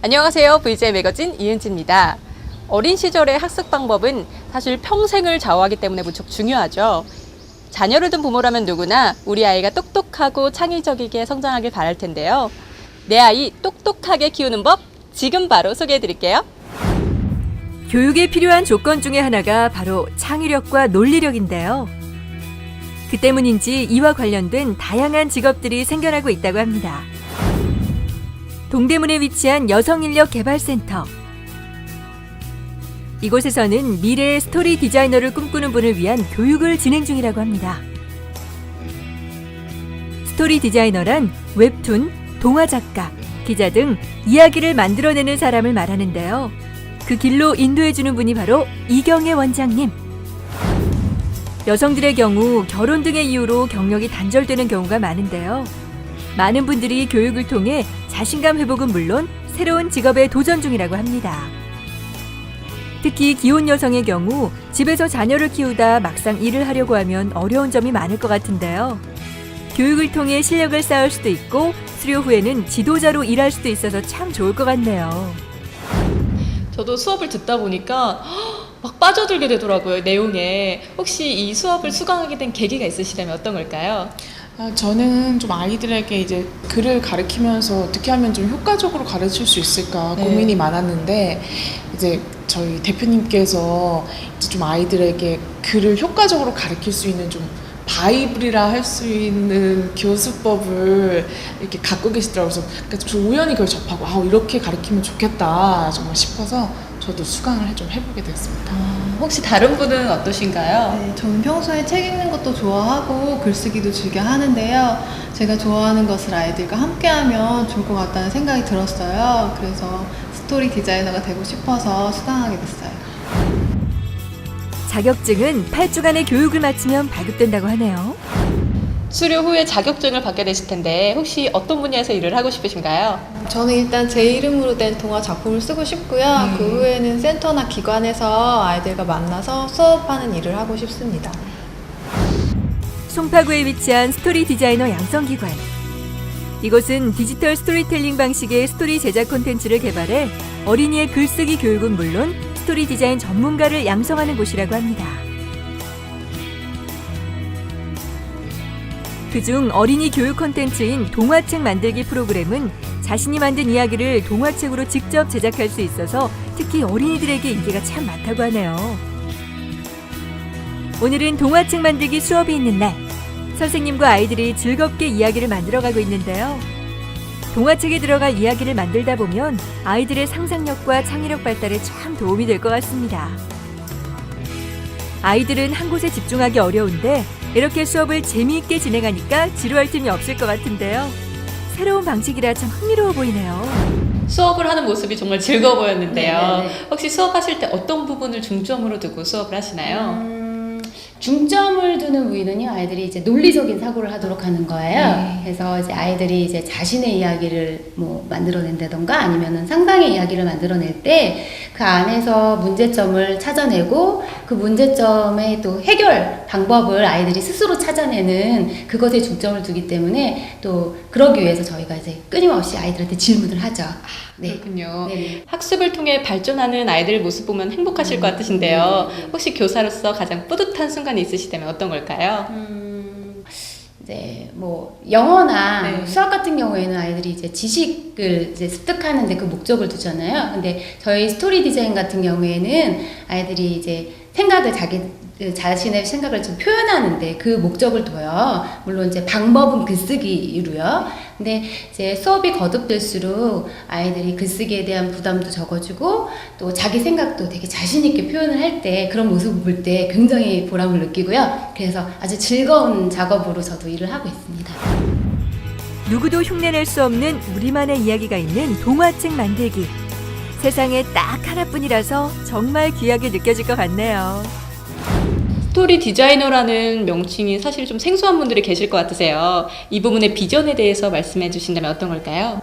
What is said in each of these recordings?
안녕하세요. VJ 매거진 이은지입니다. 어린 시절의 학습 방법은 사실 평생을 좌우하기 때문에 무척 중요하죠. 자녀를 둔 부모라면 누구나 우리 아이가 똑똑하고 창의적이게 성장하길 바랄 텐데요. 내 아이 똑똑하게 키우는 법 지금 바로 소개해 드릴게요. 교육에 필요한 조건 중에 하나가 바로 창의력과 논리력인데요. 그 때문인지 이와 관련된 다양한 직업들이 생겨나고 있다고 합니다. 동대문에 위치한 여성인력개발센터. 이곳에서는 미래의 스토리 디자이너를 꿈꾸는 분을 위한 교육을 진행 중이라고 합니다. 스토리 디자이너란 웹툰, 동화작가, 기자 등 이야기를 만들어내는 사람을 말하는데요. 그 길로 인도해주는 분이 바로 이경애 원장님. 여성들의 경우 결혼 등의 이유로 경력이 단절되는 경우가 많은데요. 많은 분들이 교육을 통해 자신감 회복은 물론 새로운 직업에 도전 중이라고 합니다. 특히 기혼 여성의 경우 집에서 자녀를 키우다 막상 일을 하려고 하면 어려운 점이 많을 것 같은데요. 교육을 통해 실력을 쌓을 수도 있고 수료 후에는 지도자로 일할 수도 있어서 참 좋을 것 같네요. 저도 수업을 듣다 보니까 막 빠져들게 되더라고요, 내용에. 혹시 이 수업을 수강하게 된 계기가 있으시다면 어떤 걸까요? 저는 좀 아이들에게 이제 글을 가르치면서 어떻게 하면 좀 효과적으로 가르칠 수 있을까 고민이 많았는데, 이제 저희 대표님께서 이제 좀 아이들에게 글을 효과적으로 가르칠 수 있는 좀 바이블이라 할 수 있는 교수법을 이렇게 갖고 계시더라고요. 그래서 그러니까 좀 우연히 그걸 접하고 이렇게 가르치면 좋겠다 정말 싶어서 저도 수강을 좀 해보게 됐습니다. 혹시 다른 분은 어떠신가요? 네, 저는 평소에 책 읽는 것도 좋아하고 글쓰기도 즐겨 하는데요. 제가 좋아하는 것을 아이들과 함께하면 좋을 것 같다는 생각이 들었어요. 그래서 스토리 디자이너가 되고 싶어서 수강하게 됐어요. 자격증은 8주간의 교육을 마치면 발급된다고 하네요. 수료 후에 자격증을 받게 되실 텐데 혹시 어떤 분야에서 일을 하고 싶으신가요? 저는 일단 제 이름으로 된 동화 작품을 쓰고 싶고요. 그 후에는 센터나 기관에서 아이들과 만나서 수업하는 일을 하고 싶습니다. 송파구에 위치한 스토리 디자이너 양성기관. 이곳은 디지털 스토리텔링 방식의 스토리 제작 콘텐츠를 개발해 어린이의 글쓰기 교육은 물론 스토리 디자인 전문가를 양성하는 곳이라고 합니다. 그중 어린이 교육 콘텐츠인 동화책 만들기 프로그램은 자신이 만든 이야기를 동화책으로 직접 제작할 수 있어서 특히 어린이들에게 인기가 참 많다고 하네요. 오늘은 동화책 만들기 수업이 있는 날. 선생님과 아이들이 즐겁게 이야기를 만들어가고 있는데요. 동화책에 들어갈 이야기를 만들다 보면 아이들의 상상력과 창의력 발달에 참 도움이 될 것 같습니다. 아이들은 한 곳에 집중하기 어려운데 이렇게 수업을 재미있게 진행하니까 지루할 틈이 없을 것 같은데요. 새로운 방식이라 참 흥미로워 보이네요. 수업을 하는 모습이 정말 즐거워 보였는데요. 네네네. 혹시 수업하실 때 어떤 부분을 중점으로 두고 수업을 하시나요? 중점을 두는 부위는요, 아이들이 이제 논리적인 사고를 하도록 하는 거예요. 그래서 이제 아이들이 이제 자신의 이야기를 뭐 만들어낸다던가 아니면은 상상의 이야기를 만들어낼 때 그 안에서 문제점을 찾아내고 그 문제점의 또 해결 방법을 아이들이 스스로 찾아내는 그것에 중점을 두기 때문에 또 그러기 위해서 저희가 이제 끊임없이 아이들한테 질문을 하죠. 그렇군요. 네. 학습을 통해 발전하는 아이들의 모습 보면 행복하실 것 같으신데요. 혹시 교사로서 가장 뿌듯한 순간이 있으시다면 어떤 걸까요? 이제 뭐 영어나 네. 수학 같은 경우에는 아이들이 이제 지식을 이제 습득하는데 그 목적을 두잖아요. 근데 저희 스토리 디자인 같은 경우에는 아이들이 이제 생각을 자신의 생각을 좀 표현하는데 그 목적을 둬요. 물론 이제 방법은 글쓰기로요. 근데 이제 수업이 거듭될수록 아이들이 글쓰기에 대한 부담도 적어지고 또 자기 생각도 되게 자신 있게 표현을 할 때 그런 모습을 볼 때 굉장히 보람을 느끼고요. 그래서 아주 즐거운 작업으로 저도 일을 하고 있습니다. 누구도 흉내낼 수 없는 우리만의 이야기가 있는 동화책 만들기. 세상에 딱 하나뿐이라서 정말 귀하게 느껴질 것 같네요. 스토리 디자이너라는 명칭이 사실 좀 생소한 분들이 계실 것 같으세요. 이 부분의 비전에 대해서 말씀해 주신다면 어떤 걸까요?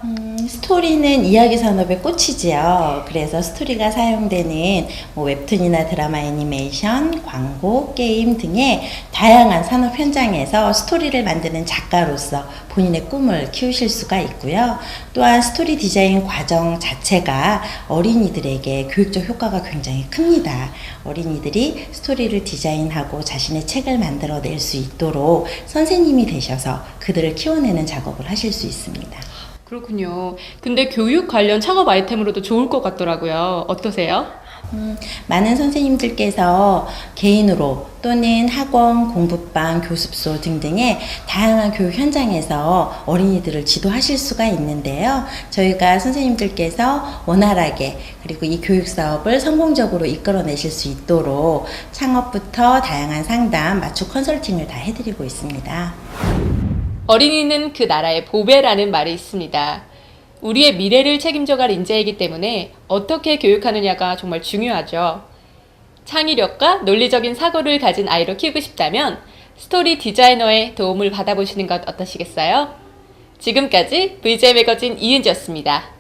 스토리는 이야기 산업의 꽃이지요. 그래서 스토리가 사용되는 웹툰이나 드라마, 애니메이션, 광고, 게임 등의 다양한 산업 현장에서 스토리를 만드는 작가로서 본인의 꿈을 키우실 수가 있고요. 또한 스토리 디자인 과정 자체가 어린이들에게 교육적 효과가 굉장히 큽니다. 어린이들이 스토리를 디자인하고 자신의 책을 만들어낼 수 있도록 선생님이 되셔서 그들을 키워내는 작업을 하실 수 있습니다. 그렇군요. 근데 교육 관련 창업 아이템으로도 좋을 것 같더라고요. 어떠세요? 많은 선생님들께서 개인으로 또는 학원, 공부방, 교습소 등등의 다양한 교육 현장에서 어린이들을 지도하실 수가 있는데요. 저희가 선생님들께서 원활하게 그리고 이 교육 사업을 성공적으로 이끌어내실 수 있도록 창업부터 다양한 상담, 맞춤 컨설팅을 다 해드리고 있습니다. 어린이는 그 나라의 보배라는 말이 있습니다. 우리의 미래를 책임져갈 인재이기 때문에 어떻게 교육하느냐가 정말 중요하죠. 창의력과 논리적인 사고를 가진 아이로 키우고 싶다면 스토리 디자이너의 도움을 받아보시는 것 어떠시겠어요? 지금까지 VJ 매거진 이은지였습니다.